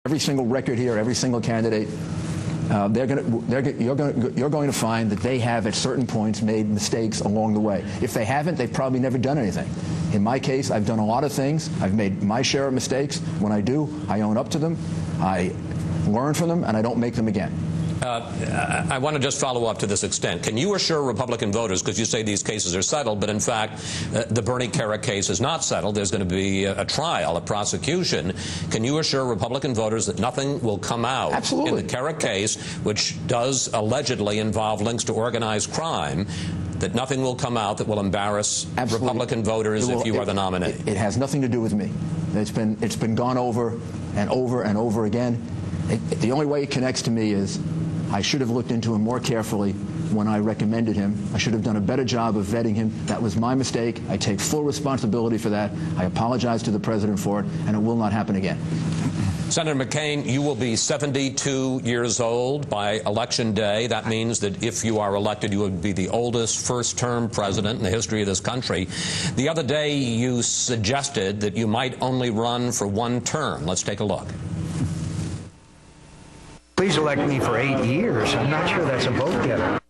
Every single record here, every single candidate, you're going to find that they have at certain points made mistakes along the way. If they haven't, they've probably never done anything. In my case, I've done a lot of things. I've made my share of mistakes. When I do, I own up to them, I learn from them, and I don't make them again. I want to just follow up to this extent. Can you assure Republican voters, because you say these cases are settled, but in fact the Bernie Kerik case is not settled, there's going to be a trial, a prosecution. Can you assure Republican voters that nothing will come out Absolutely. in the Kerik case, which does allegedly involve links to organized crime, that nothing will come out that will embarrass Absolutely. Republican voters if you are the nominee? It has nothing to do with me. It's been gone over and over and over again. The only way it connects to me is I should have looked into him more carefully when I recommended him. I should have done a better job of vetting him. That was my mistake. I take full responsibility for that. I apologize to the president for it, and it will not happen again. Senator McCain, you will be 72 years old by Election Day. That means that if you are elected, you would be the oldest first-term president in the history of this country. The other day, you suggested that you might only run for one term. Let's take a look. Please elect me for 8 years. I'm not sure that's a vote getter.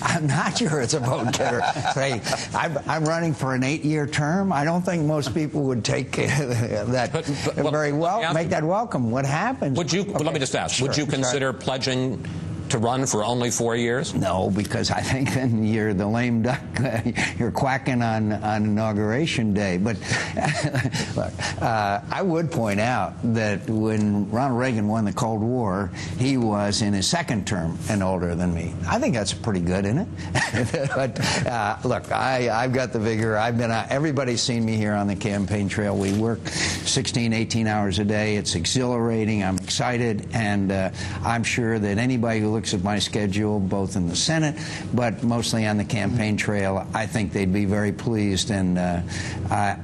I'm not sure it's a vote getter. Say, I'm running for an 8-year term. I don't think most people would take that very well. Make that welcome. What happens? Would you? Okay. Let me just ask. Sure, would you consider pledging to run for only 4 years? No, because I think then you're the lame duck. You're quacking on inauguration day. But look, I would point out that when Ronald Reagan won the Cold War, he was in his second term and older than me. I think that's pretty good, isn't it? But look, I've got the vigor. I've been. Everybody's seen me here on the campaign trail. We work 16, 18 hours a day. It's exhilarating. I'm excited, and I'm sure that anybody who looks at my schedule, both in the Senate, but mostly on the campaign trail, I think they'd be very pleased. And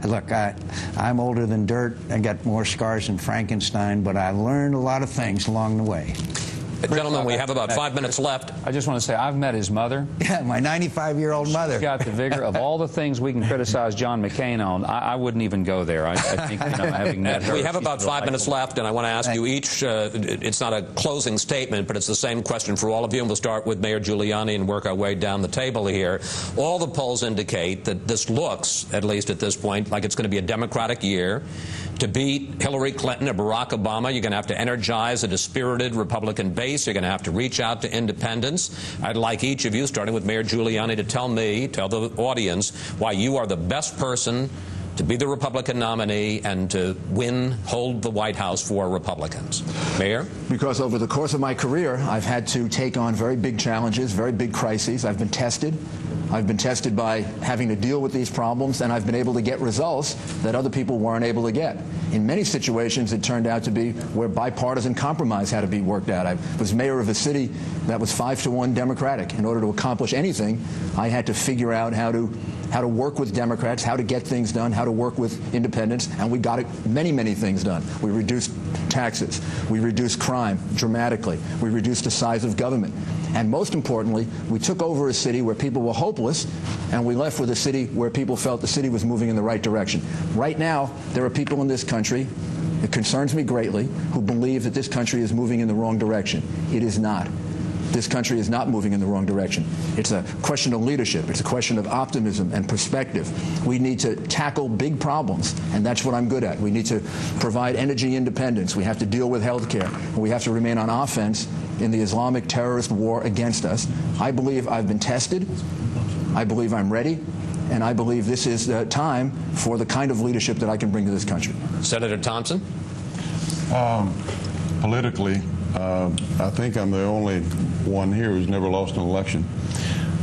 look, I'm older than dirt. I got more scars than Frankenstein, but I learned a lot of things along the way. Gentlemen, we have about 5 minutes left. I just want to say I've met his mother. Yeah, my 95-year-old mother. She's got the vigor of all the things we can criticize John McCain on. I wouldn't even go there. I think, having met her. We have about 5 minutes left, and I want to ask you each, it's not a closing statement, but it's the same question for all of you, and we'll start with Mayor Giuliani and work our way down the table here. All the polls indicate that this looks, at least at this point, like it's going to be a Democratic year. To beat Hillary Clinton or Barack Obama, you're going to have to energize a dispirited Republican base. You're going to have to reach out to independents. I'd like each of you, starting with Mayor Giuliani, to tell the audience why you are the best person to be the Republican nominee and to hold the White House for Republicans. Mayor? Because over the course of my career, I've had to take on very big challenges, very big crises. I've been tested. I've been tested by having to deal with these problems, and I've been able to get results that other people weren't able to get. In many situations, it turned out to be where bipartisan compromise had to be worked out. I was mayor of a city that was 5-to-1 Democratic. In order to accomplish anything, I had to figure out how to work with Democrats, how to get things done, how to work with independents, and we got many, many things done. We reduced taxes. We reduced crime dramatically. We reduced the size of government. And most importantly, we took over a city where people were hopeless, and we left with a city where people felt the city was moving in the right direction. Right now, there are people in this country, it concerns me greatly, who believe that this country is moving in the wrong direction. It is not. This country is not moving in the wrong direction. It's a question of leadership. It's a question of optimism and perspective. We need to tackle big problems, and that's what I'm good at. We need to provide energy independence. We have to deal with health care. We have to remain on offense in the Islamic terrorist war against us. I believe I've been tested. I believe I'm ready. And I believe this is the time for the kind of leadership that I can bring to this country. Senator Thompson? Politically, I think I'm the only one here who's never lost an election.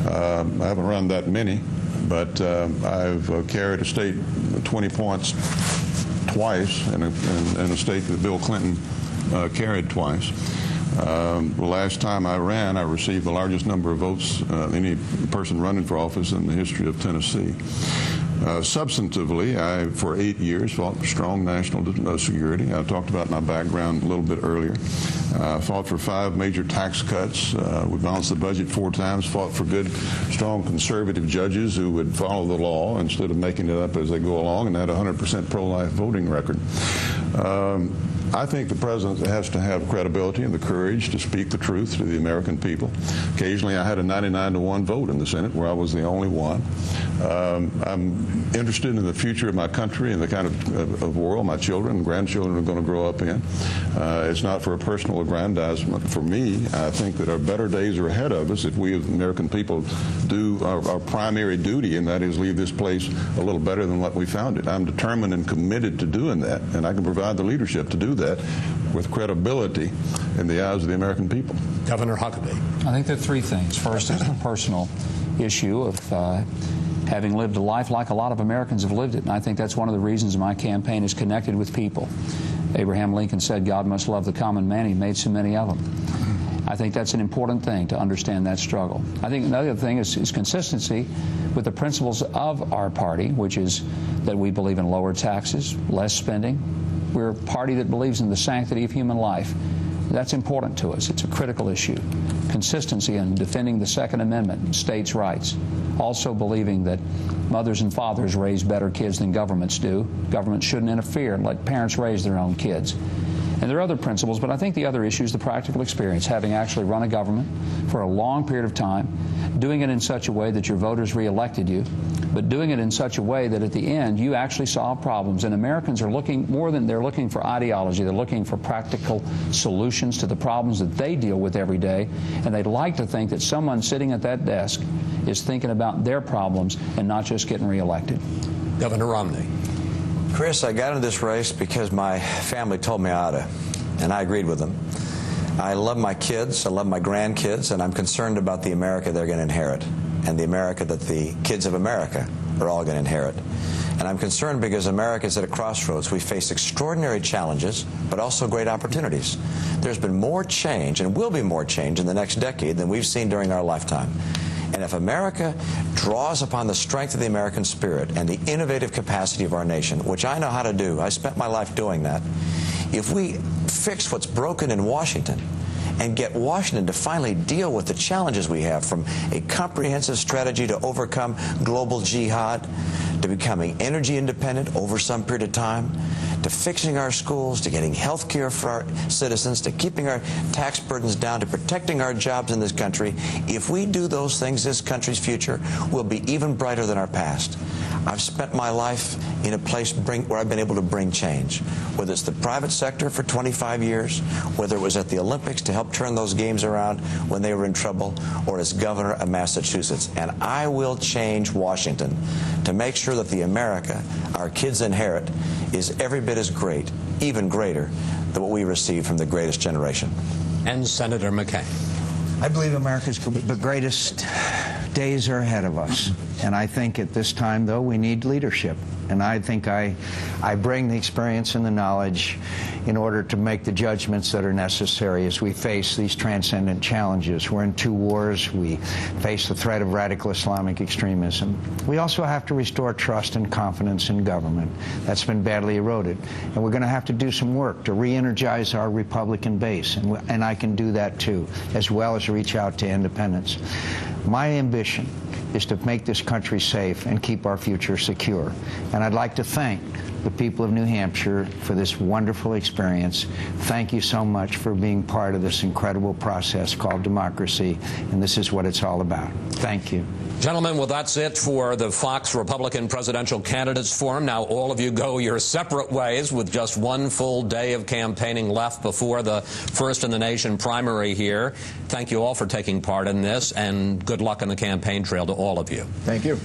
I haven't run that many, but I've carried a state 20 points twice in a state that Bill Clinton carried twice. The last time I ran, I received the largest number of votes any person running for office in the history of Tennessee. Substantively, I, for 8 years, fought for strong national security. I talked about my background a little bit earlier. Fought for 5 major tax cuts. We balanced the budget 4 times, fought for good, strong conservative judges who would follow the law instead of making it up as they go along, and had a 100% pro-life voting record. I think the president has to have credibility and the courage to speak the truth to the American people. Occasionally, I had a 99-to-1 vote in the Senate where I was the only one. I'm interested in the future of my country and the kind of world my children and grandchildren are going to grow up in. It's not for a personal aggrandizement. For me, I think that our better days are ahead of us if we as American people do our primary duty, and that is leave this place a little better than what we found it. I'm determined and committed to doing that, and I can provide the leadership to do that with credibility in the eyes of the American people. Governor Huckabee. I think there are three things. First is the personal issue of having lived a life like a lot of Americans have lived it, and I think that's one of the reasons my campaign is connected with people. Abraham Lincoln said, God must love the common man. He made so many of them. I think that's an important thing to understand that struggle. I think another thing is consistency with the principles of our party, which is that we believe in lower taxes, less spending. We're a party that believes in the sanctity of human life. That's important to us. It's a critical issue. Consistency in defending the Second Amendment and states' rights. Also believing that mothers and fathers raise better kids than governments do. Government shouldn't interfere and let parents raise their own kids. And there are other principles, but I think the other issue is the practical experience, having actually run a government for a long period of time, doing it in such a way that your voters reelected you, but doing it in such a way that at the end you actually solve problems. And Americans are looking more than they're looking for ideology. They're looking for practical solutions to the problems that they deal with every day. And they'd like to think that someone sitting at that desk is thinking about their problems and not just getting reelected. Governor Romney. Chris, I got into this race because my family told me I ought to, and I agreed with them. I love my kids, I love my grandkids, and I'm concerned about the America they're going to inherit and the America that the kids of America are all going to inherit. And I'm concerned because America is at a crossroads. We face extraordinary challenges, but also great opportunities. There's been more change, and will be more change in the next decade than we've seen during our lifetime. And if America draws upon the strength of the American spirit and the innovative capacity of our nation, which I know how to do, I spent my life doing that, if we fix what's broken in Washington and get Washington to finally deal with the challenges we have, from a comprehensive strategy to overcome global jihad, to becoming energy independent over some period of time, to fixing our schools, to getting health care for our citizens, to keeping our tax burdens down, to protecting our jobs in this country. If we do those things, this country's future will be even brighter than our past. I've spent my life in a place where I've been able to bring change, whether it's the private sector for 25 years, whether it was at the Olympics to help turn those games around when they were in trouble, or as governor of Massachusetts. And I will change Washington to make sure that the America our kids inherit is every bit as great, even greater, than what we received from the greatest generation. And Senator McCain. I believe America's the greatest days are ahead of us. And I think at this time, though, we need leadership. And I think I bring the experience and the knowledge in order to make the judgments that are necessary as we face these transcendent challenges. We're in 2 wars. We face the threat of radical Islamic extremism. We also have to restore trust and confidence in government. That's been badly eroded. And we're going to have to do some work to re-energize our Republican base. And I can do that, too, as well as reach out to independents. My ambition is to make this country safe and keep our future secure. And I'd like to thank the people of New Hampshire for this wonderful experience. Thank you so much for being part of this incredible process called democracy, and this is what it's all about. Thank you. Gentlemen, well, that's it for the Fox Republican Presidential Candidates Forum. Now all of you go your separate ways with just one full day of campaigning left before the first-in-the-nation primary here. Thank you all for taking part in this, and good luck on the campaign trail to all of you. Thank you.